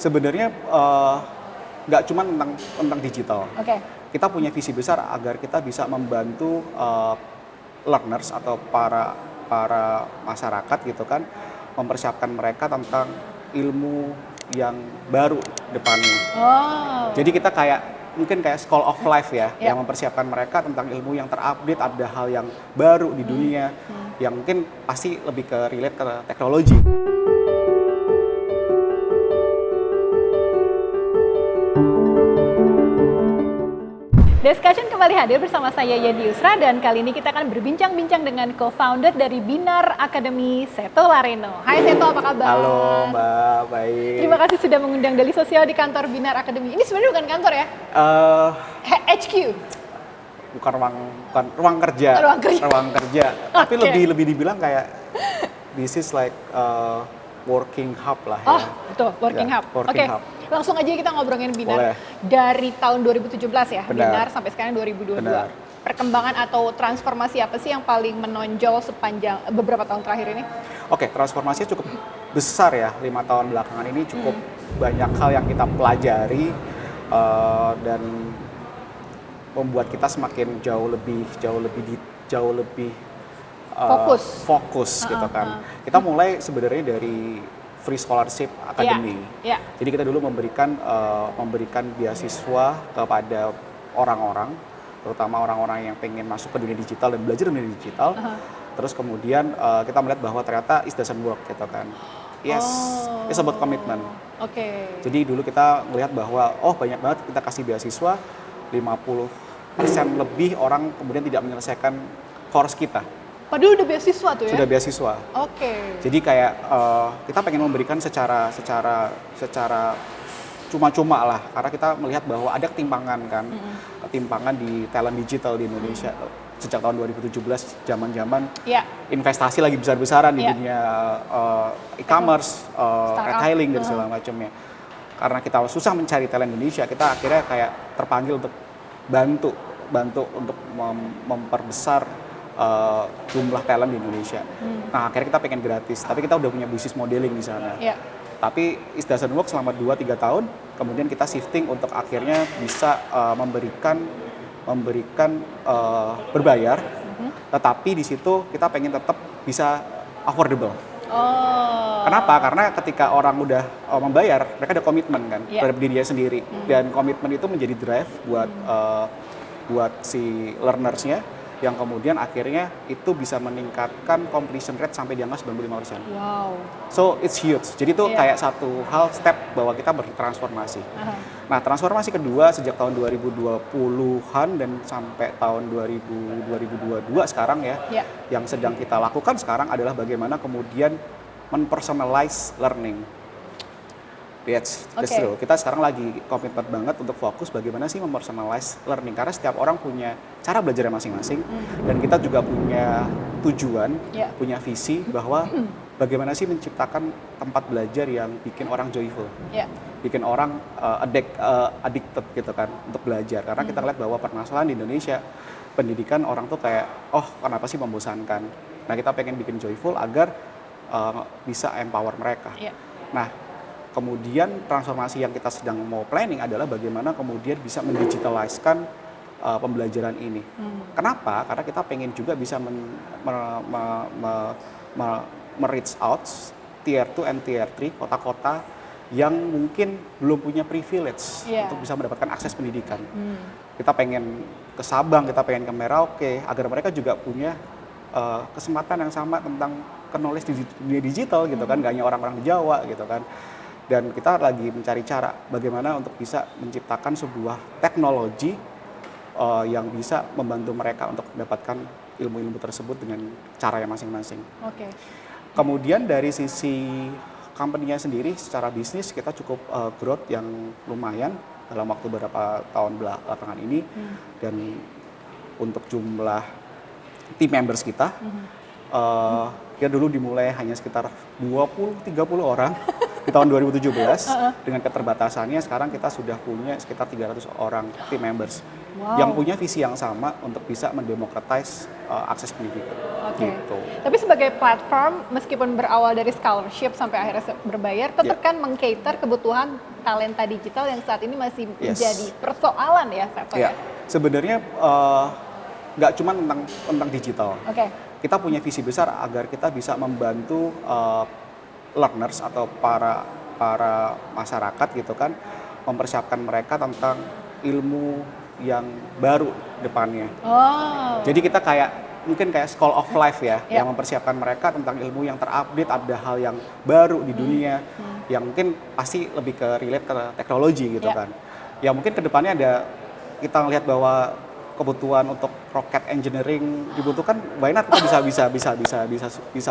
Sebenarnya nggak cuma tentang digital. Oke. Kita punya visi besar agar kita bisa membantu learners atau para masyarakat gitu kan, mempersiapkan mereka tentang ilmu yang baru depannya. Oh. Jadi kita mungkin kayak school of life ya, Ya. yang mempersiapkan mereka tentang ilmu yang terupdate, ada hal yang baru di dunia, yang mungkin pasti lebih ke relate ke teknologi. Discussion kembali hadir bersama saya Yedi Yusra dan kali ini kita akan berbincang-bincang dengan co-founder dari Binar Academy, Seto Lareno. Hai Seto, apa kabar? Halo Mbak, baik. Terima kasih sudah mengundang Daily Sosial di kantor Binar Academy. Ini sebenarnya bukan kantor ya? HQ. Bukan ruang kerja. Ruang kerja. Tapi Okay. lebih dibilang kayak this is like working hub lah ya. Oh, betul, working hub. Working Oke. hub. Langsung aja kita ngobrolin Binar. Boleh. Dari tahun 2017 ya, Benar. Binar sampai sekarang 2022. Benar. Perkembangan atau transformasi apa sih yang paling menonjol sepanjang beberapa tahun terakhir ini? Oke, transformasinya cukup besar ya, 5 tahun belakangan ini cukup banyak hal yang kita pelajari dan membuat kita semakin jauh lebih fokus gitu kan. Kita mulai sebenarnya dari Free Scholarship Academy. Yeah. Jadi kita dulu memberikan beasiswa kepada orang-orang, terutama orang-orang yang pengen masuk ke dunia digital dan belajar dunia digital. Terus kemudian kita melihat bahwa ternyata it doesn't work gitu kan. Yes, it's about commitment. Oke. Jadi dulu kita melihat bahwa banyak banget kita kasih beasiswa, 50% lebih orang kemudian tidak menyelesaikan course kita. Padahal udah beasiswa tuh ya? Sudah beasiswa. Oke. Jadi kayak kita pengen memberikan secara cuma-cuma lah, karena kita melihat bahwa ada ketimpangan kan, ketimpangan di talent digital di Indonesia sejak tahun 2017, zaman-zaman investasi lagi besar-besaran di dunia e-commerce, retailing dan segala macamnya. Karena kita susah mencari talent Indonesia, kita akhirnya kayak terpanggil untuk bantu untuk memperbesar jumlah talent di Indonesia. Nah, akhirnya kita pengen gratis, tapi kita udah punya bisnis modeling di sana. Tapi it doesn't work selama 2-3 tahun, kemudian kita shifting untuk akhirnya bisa memberikan berbayar, tetapi di situ kita pengen tetap bisa affordable. Kenapa? Karena ketika orang udah membayar, mereka ada komitmen kan terhadap dirinya sendiri, dan komitmen itu menjadi drive buat si learnersnya, yang kemudian akhirnya itu bisa meningkatkan completion rate sampai di angka 95%. Wow. So it's huge. Jadi itu kayak satu hal step bahwa kita bertransformasi. Nah, transformasi kedua sejak tahun 2020-an dan sampai tahun 2022 sekarang ya, yang sedang kita lakukan sekarang adalah bagaimana kemudian men-personalize learning. That's true. Kita sekarang lagi komitmen banget untuk fokus bagaimana sih mempersonalize learning, karena setiap orang punya cara belajar masing-masing, dan kita juga punya tujuan, punya visi bahwa bagaimana sih menciptakan tempat belajar yang bikin orang joyful, bikin orang addicted gitu kan untuk belajar. Karena kita lihat bahwa permasalahan di Indonesia pendidikan orang tuh kayak kenapa sih membosankan. Nah, kita pengen bikin joyful agar bisa empower mereka. Nah, kemudian transformasi yang kita sedang mau planning adalah bagaimana kemudian bisa mendigitaliskan pembelajaran ini. Kenapa? Karena kita pengen juga bisa reach out tier 2 and tier 3 kota-kota yang mungkin belum punya privilege untuk bisa mendapatkan akses pendidikan. Kita pengen ke Sabang, kita pengen ke Merauke, agar mereka juga punya kesempatan yang sama tentang knowledge di dunia digital gitu kan, gak hanya orang-orang di Jawa gitu kan. Dan kita lagi mencari cara bagaimana untuk bisa menciptakan sebuah teknologi yang bisa membantu mereka untuk mendapatkan ilmu-ilmu tersebut dengan cara yang masing-masing. Kemudian dari sisi company-nya sendiri, secara bisnis kita cukup growth yang lumayan dalam waktu beberapa tahun belakangan ini. Dan untuk jumlah team members kita, kita dulu dimulai hanya sekitar 20-30 orang di tahun 2017. Dengan keterbatasannya sekarang kita sudah punya sekitar 300 orang team members. Wow. yang punya visi yang sama untuk bisa mendemocratize akses pendidikan. Oke. Gitu. Tapi sebagai platform, meskipun berawal dari scholarship sampai akhirnya berbayar, tetap kan meng-cater kebutuhan talenta digital yang saat ini masih menjadi persoalan ya, Seto ya? Sebenarnya nggak cuma tentang digital. Oke. Kita punya visi besar agar kita bisa membantu learners atau para masyarakat gitu kan, mempersiapkan mereka tentang ilmu yang baru depannya. Oh. Jadi kita mungkin kayak school of life ya, yang mempersiapkan mereka tentang ilmu yang terupdate, ada hal yang baru di dunia, yang mungkin pasti lebih ke relate ke teknologi gitu kan. Ya mungkin kedepannya kita ngelihat bahwa kebutuhan untuk rocket engineering dibutuhkan, why not kita bisa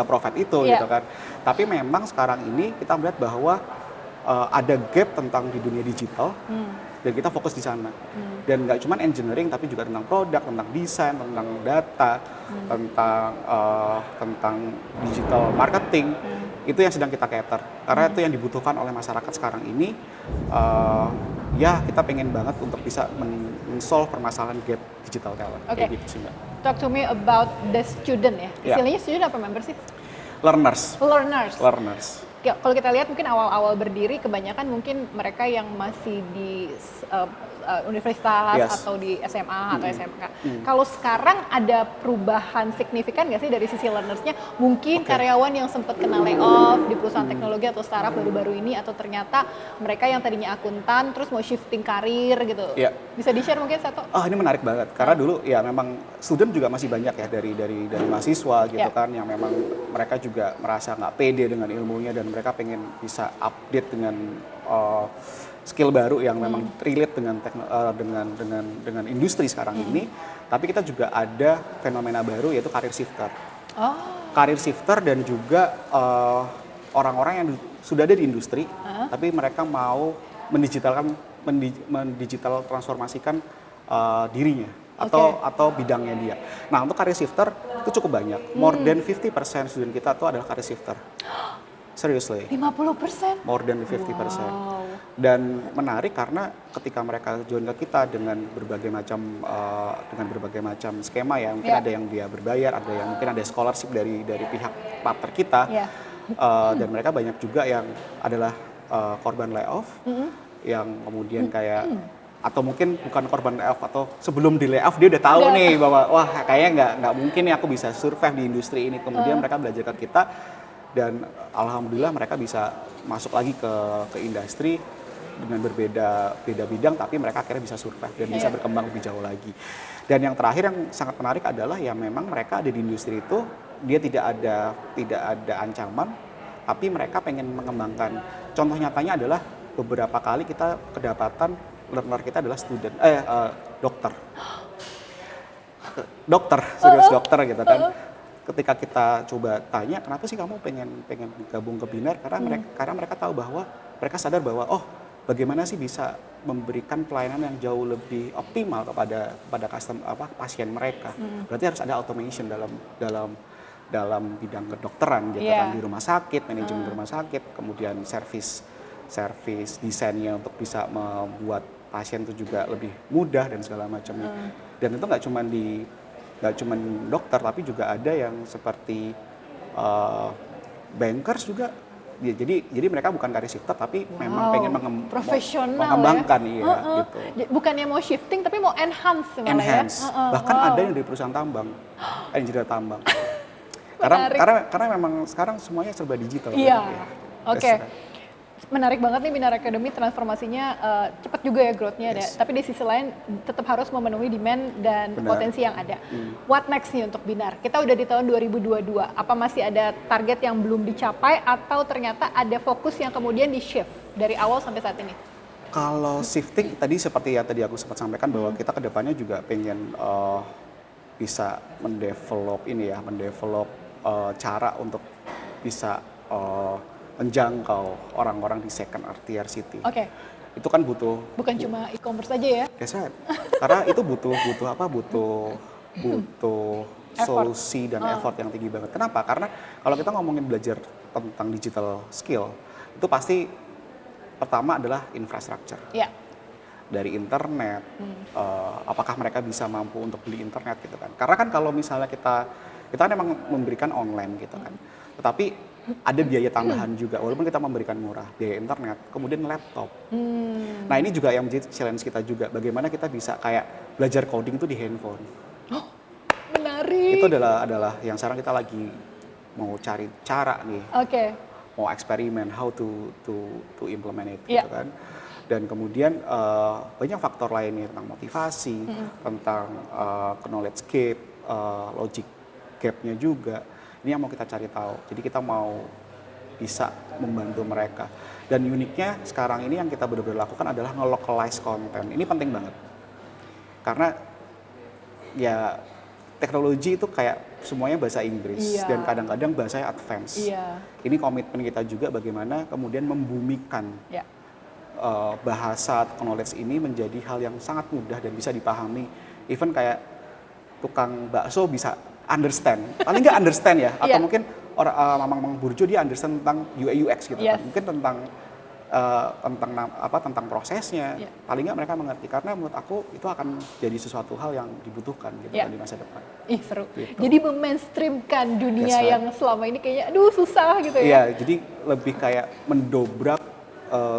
provide itu gitu kan. Tapi memang sekarang ini kita melihat bahwa ada gap tentang di dunia digital, dan kita fokus di sana. Dan nggak cuma engineering, tapi juga tentang produk, tentang desain, tentang data, tentang digital marketing. Itu yang sedang kita cater. Karena itu yang dibutuhkan oleh masyarakat sekarang ini. Ya kita pengen banget untuk bisa men-solve permasalahan gap digital talent. Oke. Kayak gitu sih, Mbak. Talk to me about the student ya. Istilahnya student apa member sih? Learners. Kalau kita lihat mungkin awal-awal berdiri kebanyakan mungkin mereka yang masih di universitas atau di SMA atau SMK. Kalau sekarang ada perubahan signifikan nggak sih dari sisi learnersnya? Mungkin karyawan yang sempat kena layoff di perusahaan teknologi atau startup baru-baru ini, atau ternyata mereka yang tadinya akuntan terus mau shifting karir gitu. Bisa di-share mungkin satu? Ini menarik banget karena dulu ya memang student juga masih banyak ya dari mahasiswa gitu kan, yang memang mereka juga merasa nggak pede dengan ilmunya dan mereka pengen bisa update dengan skill baru yang memang relate dengan industri sekarang ini. Tapi kita juga ada fenomena baru yaitu career shifter. Career shifter dan juga orang-orang yang sudah ada di industri, tapi mereka mau mendigital transformasikan dirinya atau bidangnya dia. Nah, untuk career shifter itu cukup banyak. More than 50% student kita itu adalah career shifter. Seriously. 50%? More than 50%. Wow. Dan menarik karena ketika mereka join ke kita dengan berbagai macam skema ya, mungkin ada yang dia berbayar, ada yang mungkin ada scholarship dari pihak partner kita, dan mereka banyak juga yang adalah korban layoff, yang kemudian kayak atau mungkin bukan korban layoff, atau sebelum di layoff dia udah tahu nih bahwa wah kayaknya nggak mungkin nih aku bisa survive di industri ini. Kemudian mereka belajar ke kita. Dan alhamdulillah mereka bisa masuk lagi ke industri dengan berbeda bidang, tapi mereka akhirnya bisa survive dan bisa berkembang lebih jauh lagi. Dan yang terakhir yang sangat menarik adalah ya memang mereka ada di industri itu, dia tidak ada ancaman, tapi mereka pengen mengembangkan. Contoh nyatanya adalah beberapa kali kita kedapatan learner kita adalah dokter, serius dokter gitu kan. Ketika kita coba tanya kenapa sih kamu pengen gabung ke Binar, karena mereka tahu bahwa mereka sadar bahwa bagaimana sih bisa memberikan pelayanan yang jauh lebih optimal kepada pasien mereka. Berarti harus ada automation dalam bidang kedokteran gitu kan, di rumah sakit, manajemen rumah sakit, kemudian service desainnya untuk bisa membuat pasien itu juga lebih mudah dan segala macamnya. Dan itu nggak cuma dokter, tapi juga ada yang seperti bankers juga. Ya, jadi mereka bukan career shifter, tapi memang pengen mengembangkan gitu. Bukannya mau shifting, tapi mau enhance. Bahkan ada yang dari perusahaan tambang, engineer tambang. karena memang sekarang semuanya serba digital. Iya. Oke. Menarik banget nih Binar Academy, transformasinya cepat juga ya growth-nya ada. Tapi di sisi lain tetap harus memenuhi demand dan potensi yang ada. What next nih untuk Binar? Kita udah di tahun 2022. Apa masih ada target yang belum dicapai atau ternyata ada fokus yang kemudian di-shift dari awal sampai saat ini? Kalau shifting tadi seperti tadi aku sempat sampaikan bahwa kita kedepannya juga pengen bisa mendevelop cara untuk bisa menjangkau orang-orang di second or tier city. Itu kan butuh. Bukan cuma e-commerce aja ya? That's right. Karena itu butuh solusi dan effort yang tinggi banget. Kenapa? Karena kalau kita ngomongin belajar tentang digital skill, itu pasti pertama adalah infrastructure. dari internet, apakah mereka bisa mampu untuk beli internet gitu kan. Karena kan kalau misalnya kita kan memang memberikan online gitu kan, tetapi ada biaya tambahan juga, walaupun kita memberikan murah, biaya internet, kemudian laptop. Nah ini juga yang menjadi challenge kita juga, bagaimana kita bisa kayak belajar coding itu di handphone. Oh, menarik. Itu adalah yang sekarang kita lagi mau cari cara nih, mau eksperimen how to implement it gitu kan. Dan kemudian banyak faktor lainnya tentang motivasi, tentang knowledge gap, logic gapnya juga. Ini yang mau kita cari tahu. Jadi kita mau bisa membantu mereka. Dan uniknya sekarang ini yang kita benar-benar lakukan adalah nge-localize konten. Ini penting banget. Karena ya teknologi itu kayak semuanya bahasa Inggris dan kadang-kadang bahasanya advance. Ini komitmen kita juga bagaimana kemudian membumikan bahasa atau knowledge ini menjadi hal yang sangat mudah dan bisa dipahami. Even kayak tukang bakso bisa understand, paling nggak understand ya, atau mungkin orang mamang burjo dia understand tentang UI UX gitu kan, mungkin tentang prosesnya, paling nggak mereka mengerti, karena menurut aku itu akan jadi sesuatu hal yang dibutuhkan gitu kan di masa depan. Ih seru. Gitu. Jadi memainstreamkan dunia yang selama ini kayaknya aduh susah gitu ya. Iya, jadi lebih kayak mendobrak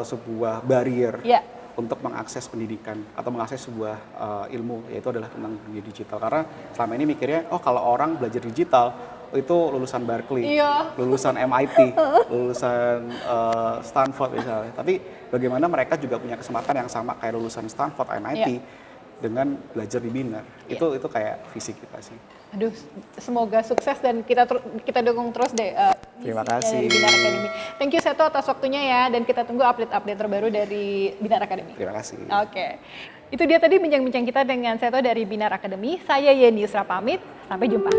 sebuah barrier untuk mengakses pendidikan atau mengakses sebuah ilmu, yaitu adalah tentang dunia digital. Karena selama ini mikirnya, oh kalau orang belajar digital itu lulusan Berkeley, lulusan MIT, lulusan Stanford misalnya. Tapi bagaimana mereka juga punya kesempatan yang sama kayak lulusan Stanford, MIT dengan belajar di Binar. Itu kayak visi kita sih. Aduh, semoga sukses dan kita dukung terus deh. Terima kasih. Dari Binar Academy. Thank you Seto atas waktunya ya, dan kita tunggu update-update terbaru dari Binar Academy. Terima kasih. Oke. Itu dia tadi bincang-bincang kita dengan Seto dari Binar Academy. Saya Yeni Yusra pamit, sampai jumpa.